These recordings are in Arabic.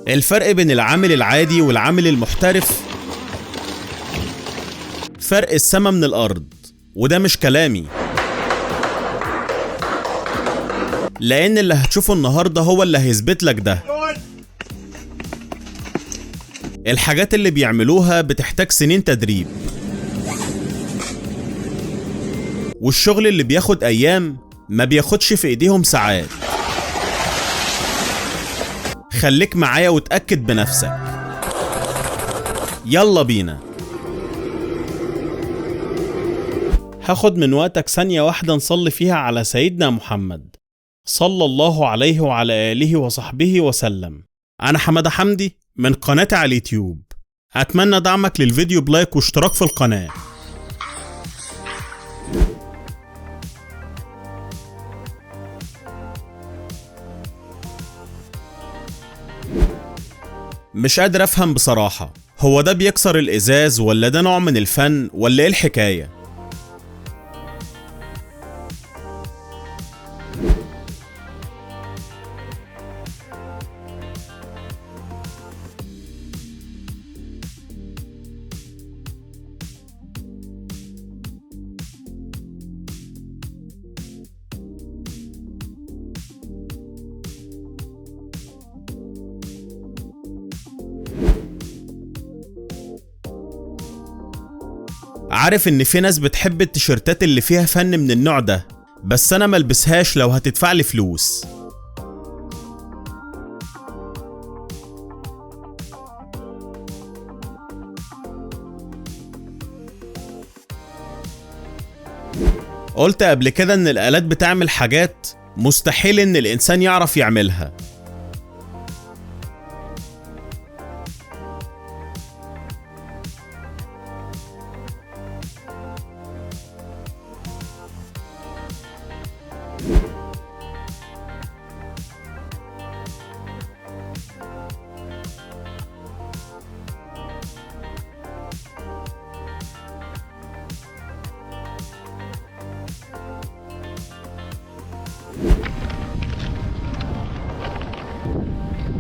الفرق بين العامل العادي والعامل المحترف فرق السما من الأرض، وده مش كلامي، لأن اللي هتشوفه النهاردة هو اللي هيثبت لك ده. الحاجات اللي بيعملوها بتحتاج سنين تدريب، والشغل اللي بياخد أيام ما بياخدش في إيديهم ساعات. خليك معايا وتأكد بنفسك. يلا بينا. هاخد من وقتك ثانية واحدة نصلي فيها على سيدنا محمد صلى الله عليه وعلى آله وصحبه وسلم. أنا حمادة حمدي من قناتي على اليوتيوب. أتمنى دعمك للفيديو بلايك واشتراك في القناة. مش قادر أفهم بصراحة، هو ده بيكسر الإزاز ولا ده نوع من الفن ولا إيه الحكاية؟ عارف ان في ناس بتحب التيشيرتات اللي فيها فن من النوع ده، بس انا ملبسهاش لو هتدفع لي فلوس. قلت قبل كده ان الآلات بتعمل حاجات مستحيل ان الانسان يعرف يعملها.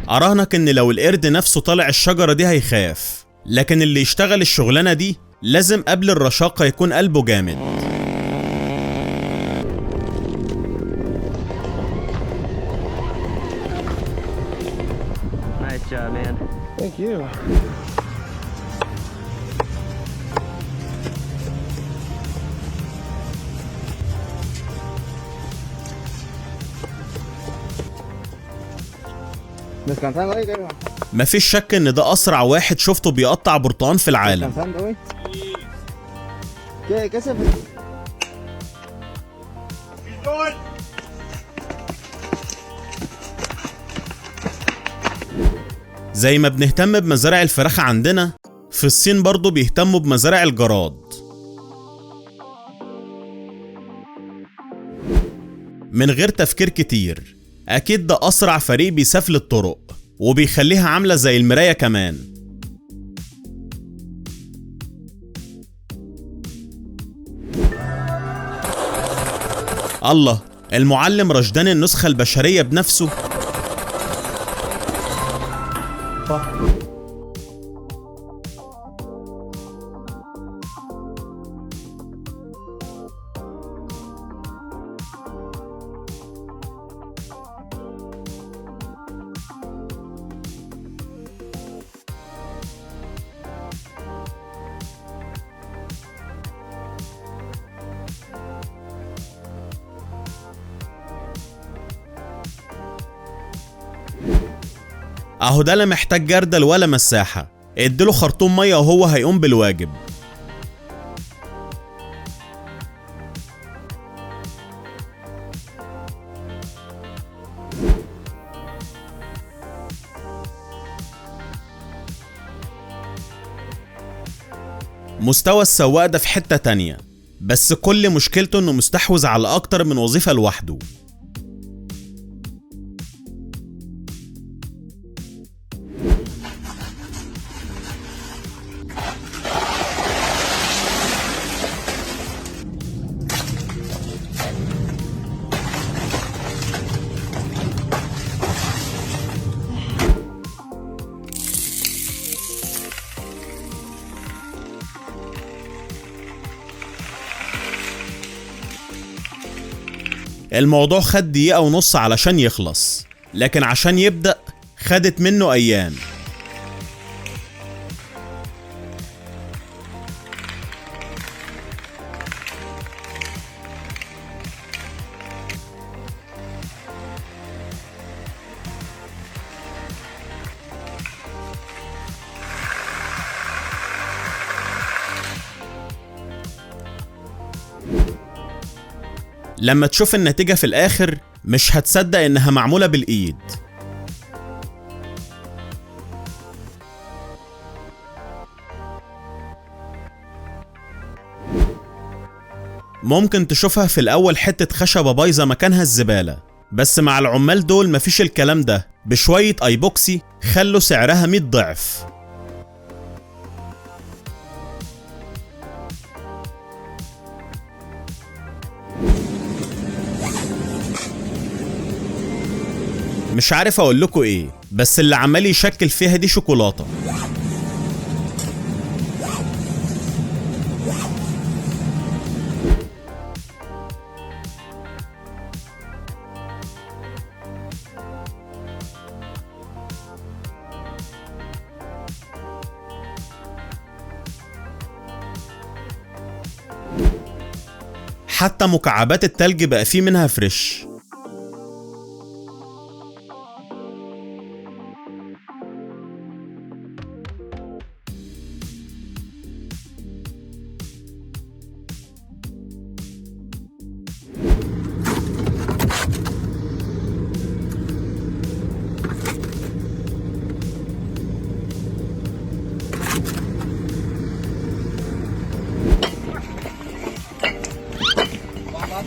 أراهنك إن لو القرد نفسه طالع الشجرة دي هيخاف، لكن اللي يشتغل الشغلانة دي لازم قبل الرشاقة يكون قلبه جامد. Nice job, man. Thank you. ¿Descansando ahí, qué? مفيش شك إن ده أسرع واحد شفته بيقطع برتقان في العالم. ¿Descansando, güey? ¿Qué se زي ما بنهتم بمزارع الفراخ عندنا، في الصين برضو بيهتموا بمزارع الجراد. من غير تفكير كتير، أكيد ده أسرع فريق بيسافل الطرق وبيخليها عاملة زي المراية كمان. الله، المعلم رشدان النسخة البشرية بنفسه. اهو ده لا محتاج جردل ولا مساحة، اديله خرطوم مية وهو هيقوم بالواجب. مستوى السواق ده في حتة تانية، بس كل مشكلته انه مستحوذ على اكتر من وظيفة لوحده. الموضوع خد دقيقة ونص علشان يخلص، لكن عشان يبدأ خدت منه أيام. لما تشوف النتيجة في الآخر مش هتصدق إنها معمولة بالإيد. ممكن تشوفها في الأول حتة خشبة بايظة مكانها الزبالة، بس مع العمال دول مفيش الكلام ده، بشوية ايبوكسي خلوا سعرها 100 ضعف. مش عارف اقول لكم ايه، بس اللي عمال يشكل فيها دي شوكولاتة. حتى مكعبات التلج بقى فيه منها فريش.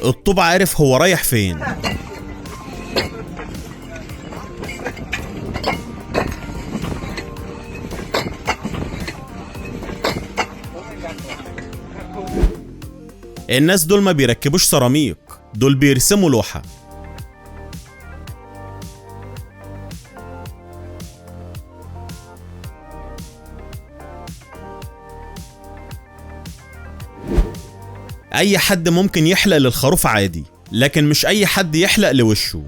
الطوب عارف هو رايح فين. الناس دول ما بيركبوش سيراميك، دول بيرسموا لوحة. اي حد ممكن يحلق للخروف عادي، لكن مش اي حد يحلق لوشه.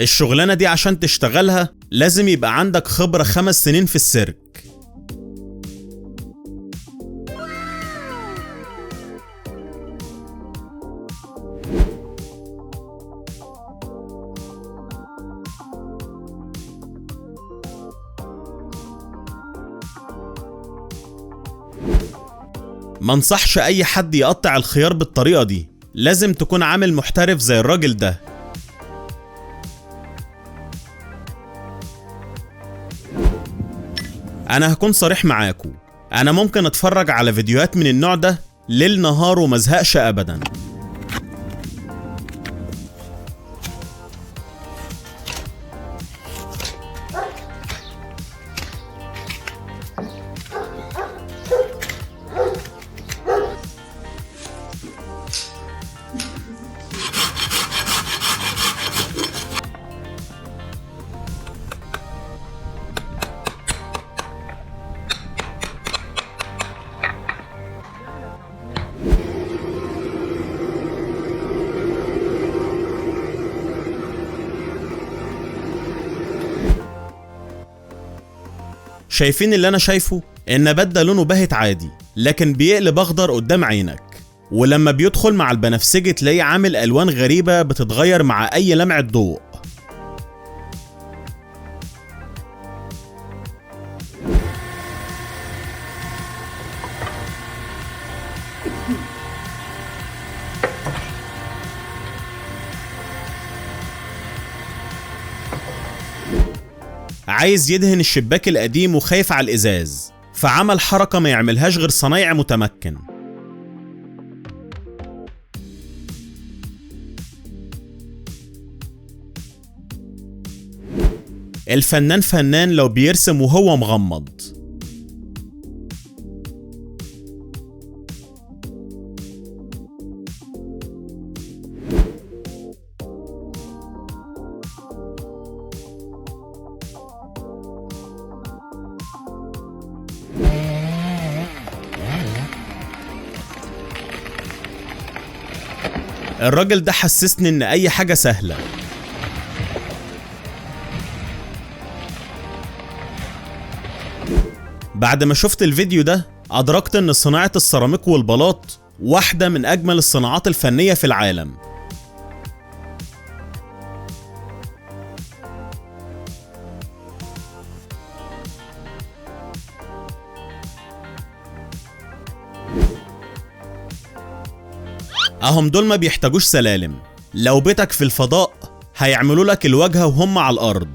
الشغلانة دي عشان تشتغلها لازم يبقى عندك خبرة 5 سنين في السيرك. منصحش اي حد يقطع الخيار بالطريقة دي، لازم تكون عامل محترف زي الراجل ده. انا هكون صريح معاكم، انا ممكن اتفرج على فيديوهات من النوع ده ليل نهار ومزهقش ابدا. شايفين اللي انا شايفه؟ النبات ده لونه باهت عادي، لكن بيقلب اخضر قدام عينك، ولما بيدخل مع البنفسجي تلاقيه عامل الوان غريبة بتتغير مع اي لمعة ضوء. عايز يدهن الشباك القديم وخايف على الإزاز، فعمل حركة ما يعملهاش غير صنايعي متمكن. الفنان فنان لو بيرسم وهو مغمض. الراجل ده حسسني ان اي حاجة سهلة. بعد ما شفت الفيديو ده ادركت ان صناعة السيراميك والبلاط واحدة من اجمل الصناعات الفنية في العالم. اهم دول ما بيحتاجوش سلالم، لو بيتك في الفضاء هيعملوا لك الواجهة وهم على الارض.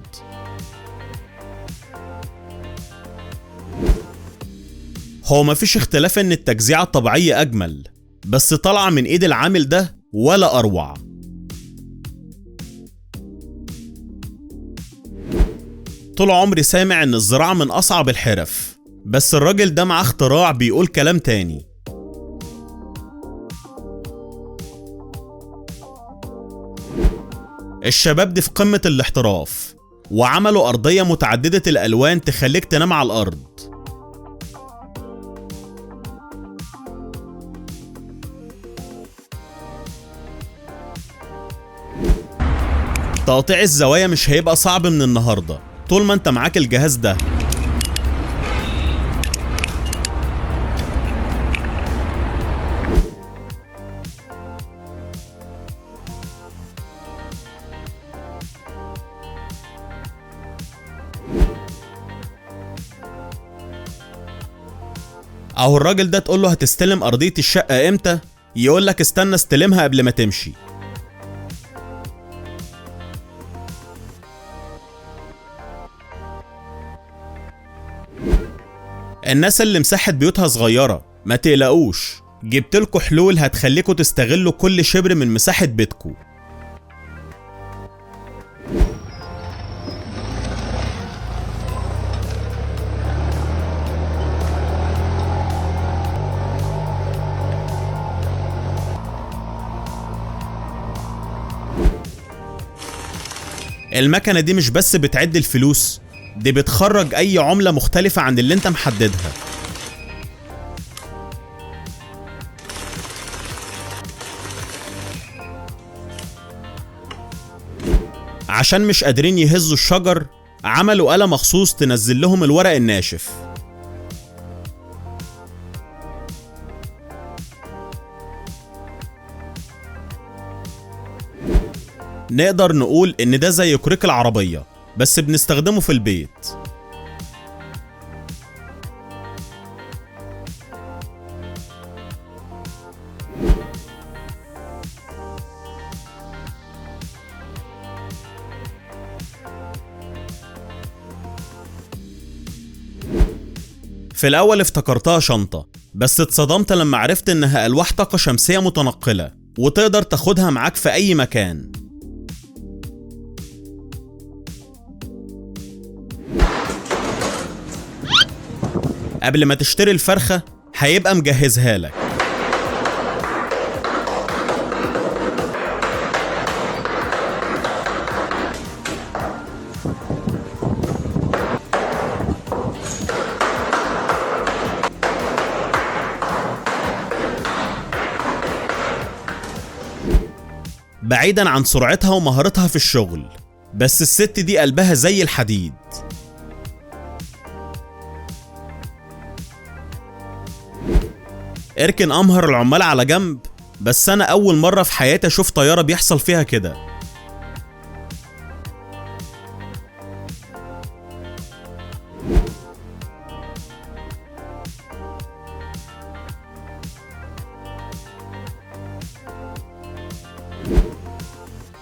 هو مفيش اختلاف ان التجزيعة الطبيعية اجمل، بس طالعة من ايد العامل ده ولا اروع. طول عمري سامع ان الزراعة من اصعب الحرف، بس الراجل ده معاه اختراع بيقول كلام تاني. الشباب دي في قمة الاحتراف، وعملوا أرضية متعددة الألوان تخليك تنام على الأرض. تقطيع الزوايا مش هيبقى صعب من النهاردة طول ما انت معاك الجهاز ده. اهو الراجل ده تقول له هتستلم ارضية الشقة امتى، يقول لك استنى استلمها قبل ما تمشي. الناس اللي مساحة بيوتها صغيرة ما تقلقوش، جبتلكوا حلول هتخليكوا تستغلوا كل شبر من مساحة بيتكوا. المكنة دي مش بس بتعد الفلوس، دي بتخرج اي عملة مختلفة عن اللي انت محددها. عشان مش قادرين يهزوا الشجر عملوا آلة مخصوص تنزل لهم الورق الناشف. نقدر نقول ان ده زي كريك العربية بس بنستخدمه في البيت. في الاول افتكرتها شنطة، بس اتصدمت لما عرفت انها الواح طاقة شمسية متنقلة وتقدر تاخدها معاك في اي مكان. قبل ما تشتري الفرخة هيبقى مجهزها لك. بعيدا عن سرعتها ومهارتها في الشغل، بس الست دي قلبها زي الحديد. اركن امهر العمال على جنب، بس انا اول مرة في حياتي اشوف طيارة بيحصل فيها كده.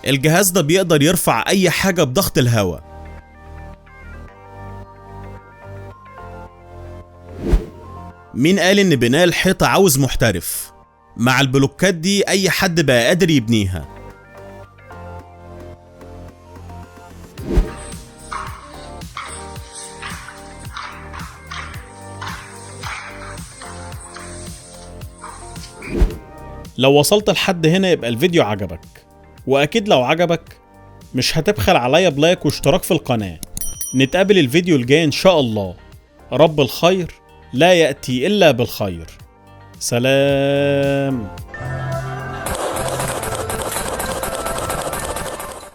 الجهاز ده بيقدر يرفع اي حاجة بضغط الهواء. مين قال ان بناء الحيطة عاوز محترف؟ مع البلوكات دي اي حد بقى قادر يبنيها. لو وصلت لحد هنا يبقى الفيديو عجبك، وأكيد لو عجبك مش هتبخل عليا بلايك واشتراك في القناة. نتقابل الفيديو الجاي إن شاء الله. رب الخير لا يأتي إلا بالخير. سلام.